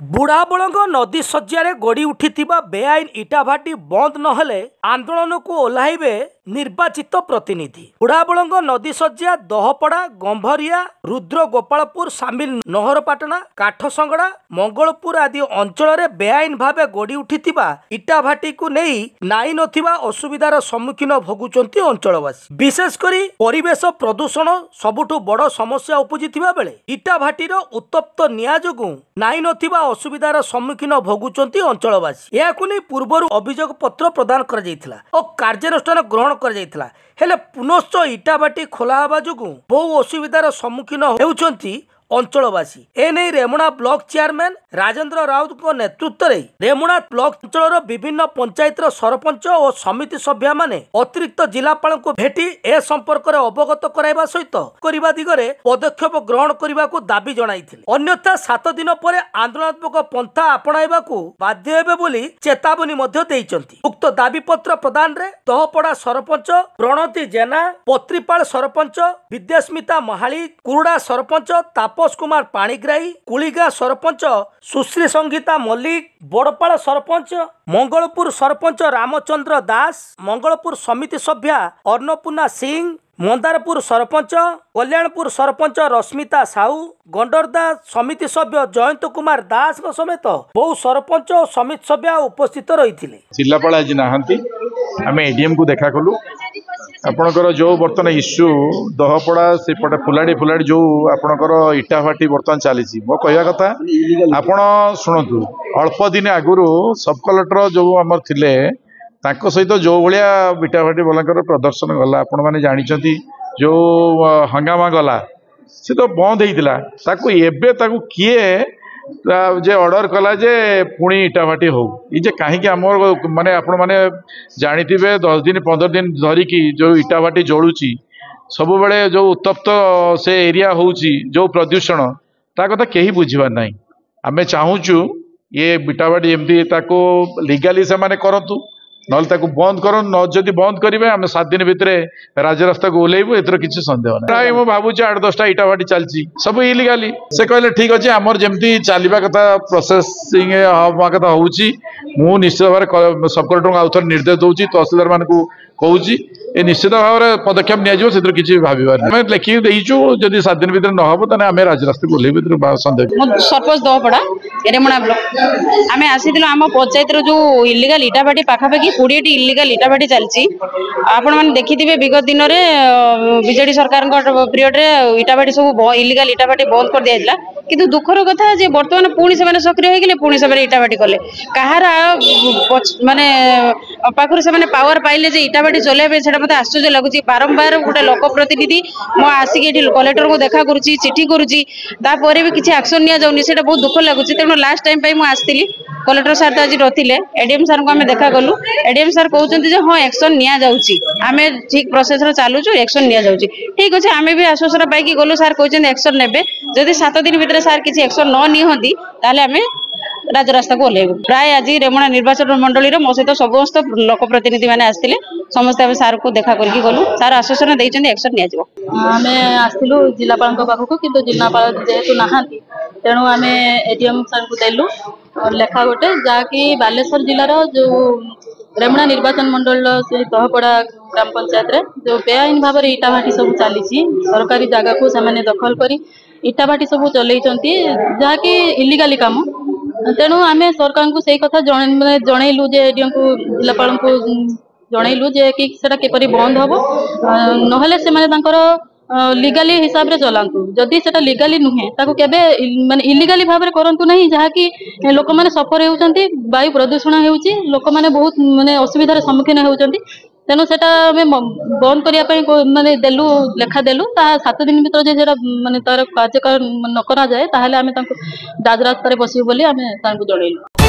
बुढ़ाबलंग नदी शज्या गड़ी उठी बेआईन इटाभाटी बंद नहेले आंदोलन को ओह्लाइबे निर्वाचित प्रतिनिधि। बुढ़ाबलंग नदी शज्या दहपड़ा गंभरिया रुद्र गोपालपुर सामिल नहरपाटना काठसंगड़ा मंगलपुर आदि अंचल बेआईन भावे गड़ी उठी इटाभाटी को नहीं नाई नथिबा असुविधार सम्मुखीन भोगुचंती अंचलवासी। विशेषकर परिवेश प्रदूषण सबुठु बड़ समस्या उपजिथिबा बेले इटाभाटीर उत्तप्त निया जोगु नाई नथिबा असुविधार सम्मुखीन भोगुचंती अंचलवासी। याकु नै पूर्वरु अभियोग पत्र प्रदान कर जायतिला और कार्यानुष्ठान ग्रहण कर जायतिला, हेले पुनश्च इटाभाटी खोला हवा जोगु बहु असुविधार सम्मुखीन हेउचंती अंचलवासी। एने रेमुणा ब्लॉक चेयरमैन राजेंद्र राउत को नेतृत्व में रेमुणा ब्लॉक अंचल विभिन्न पंचायत सरपंच और समिति सभ्य माने अतिरिक्त जिलापाल को भेटी ए संपर्क में अवगत कराइबा सहित करबा दिगरे पदक्षेप ग्रहण करने को दाबी जणाइथिले। अन्यथा 7 दिन पर आंदोलनात्मक पंथा अपणाइबा को बाध्य हेबे बोली चेतावनी मध्य देइचंती। उक्त दाबी पत्र प्रदान रे दहपड़ा सरपंच प्रणति जेना, पत्रीपाल सरपंच विद्यास्मिता महाली, कुरुड़ा सरपंच तापस कुमार पाणिग्राही, कुलिगा सरपंच सुश्री संगीता मल्लिक, बड़पाड़ सरपंच मंगलपुर सरपंच रामचंद्र दास, मंगलपुर समिति सभ्या अन्नपूर्णा सिंह, मंदारपुर सरपंच कल्याणपुर सरपंच रश्मिता साहू, गंडरदा समिति सभ्य जयंत कुमार दास समेत बहु सरपंच और समिति सभ्य उपस्थित रही। जिलापाल आज नहांती आम एडीएम को देखा कलु आपणकर जो बर्तमान इश्यू दहपड़ा सेपटे फुलाड़ी फुलाड़ी जो आपणकर इटाभाटी बर्तमान चली मो कहवा कथा आपण शुणु अल्प दिन आगुरी सब कलेक्टर जो आमर थिले ताको सहित जो भाया इटाभाटी वाला प्रदर्शन गला आपण मैंने जानते जो हंगामा गला से तो बंद होता किए जे ऑर्डर कला जे पुणी इटाभाटी हो ये कहीं माने आपण माने जानी 10 दिन 15 दिन धरिकी जो इटाभाटी जोड़ुची सब बेले जो उत्तप्त से एरिया होउची जो प्रदूषण ता कथा केही बुझीबार नाही। आमे चाहूचु ये इटाभाटी एमती ताको लीगली से माने करतु नल ताको बंद कर न जदि बंद करेंगे आम 7 दिन भितर राजरास्ता को ओह्लैबू एथर किसी सन्देह ना प्राय मु भावुची 8-10टा इटाभाटी चलती सब इलिगाली से कहले ठीक अच्छे आमर जमती चलवा कथा प्रोसेसिंग हवा कथा होउची मु निश्चित भाव सब कलेक्टर आउ थे निर्देश दूसरी तहसीलदार मान कहूँ ए निश्चित भाव में पदक्षेप नि किसी भाव लिखिक देचु जदि 7 दिन भितर नहब तो आम राजरास्ता को ओह्लैबू सन्देह। सरपंच दहपड़ा रेमुणा ब्लॉक आम आसी आम पंचायत जो इलिगाल इटाभाटी पाखापाखि 20 इलिगाल इटाभाटी चलती आपण मैंने देखिथे विगत दिन में बीजेडी सरकार पीरियड रे इटाभाटी सब इलिगाल इटाभाटी बंद कर दिया किंतु दुखर कथा जे बर्तमान पुणी से सक्रिय हो गले पुणी से इटाभाटी कले कहार माने पाखर से पावर पाइले जे इटाभाटी चलाइबे सेटा मते आश्चर्य लगुची। बारंबार गोटे लोक प्रतिनिधि मो आसिक एठी कलेक्टर को देखा करूची चिठी करूची तापर भी किसी एक्शन निया जाउनी सेटा बहुत दुख लगुची। तेणु लास्ट टाइम पई मो आस्तिली कलेक्टर सार तो आज रथिले एडीएम सार को आम देखा कलु एडीएम सार कहते हैं हाँ एक्शन निया जाउची आमे ठीक प्रोसेस रे चालुचु एक्शन निया जाउची ठीक अच्छे आमे भी आश्वासन पाई गलु सार कहते एक्शन नेबे जदि 7 दिन भितर सार किसी एक्शन न निहंती ताले आमे राजरास्ता को ओह्लैबू। प्राय आज रेमुणा निर्वाचन मंडली मो सहित समस्त लोक प्रतिनिधि मैंने आसते समस्त आम सार को देखा करके गलु सार आश्वासन देइछन्ती एक्शन निया जिवो। आमे आस्तिलु जिलापाल पाखक किंतु जिलापाल जेहेतु नहांती तेणु आमे एडीएम सार को देलु लेखा गोटे जहाँकि बालेश्वर जिलार जो रेमुणा निर्वाचन मंडल से दहपड़ा ग्राम पंचायत रे जो बेआईन भाव में इटाभाटी सब चली सरकारी जगह को से दखल करी इटाभाटी सब चलती जहाँकि इलिगाली काम तेणु आम सरकार को सही कथा जनइलु जे एडीएम को जिलापाल को जनइलु जे कि सेटा किपरि बंद हम नहले से लीगाली हिसाब रे चलांतु जदि सेटा लीगाली नुहे ताको केबे माने इलीगाली भाव में करंतु नहीं जहाँकि लोक मैंने सफर होउचंती वायु प्रदूषण होउची लोक मैंने बहुत माने असुविधार सम्मुखीन होउचंती तेणु सेटा बंद करने माने देलु लेखा देलु 7 दिन भीतर जे सेटा माने तार कार्यक्रम न करा जाए ताहले आमे तांको राजरास्ता रे बसिबो बोली आमे तांको जणैलु।